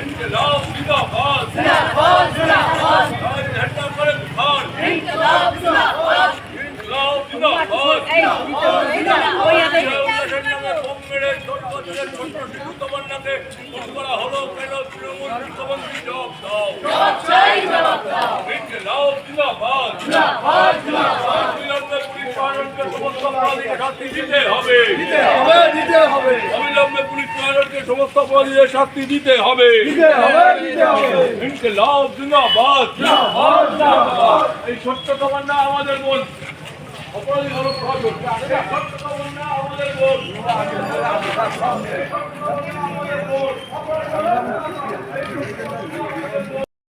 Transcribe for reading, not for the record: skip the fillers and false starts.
ইনকিলাব জিন্দাবাদ ঝান্ডা করে উঠান ইনকিলাব জিন্দাবাদ উল্লাসের নামে বোম মেরে ছোট শিশু তমন্নাকে খুন করা হলো কেন তৃণমূল মুখ্যমন্ত্রী জবাব দাও ইনকিলাব জিন্দাবাদ অবিলম্বে পুলিশ প্রশাসনকে সমস্ত অপরাধীকে শাস্তি দিতে হবে অবিলম্বে পুলিশ প্রশাসনকে সমস্ত অপরাধীদের শাস্তি দিতে হবে ইনকিলাব জিন্দাবাদ এই ছোট্ট তমন্না আমাদের বোন অপরাধী হলো প্রশাসন ছোট্ট তমন্না আমাদের বোন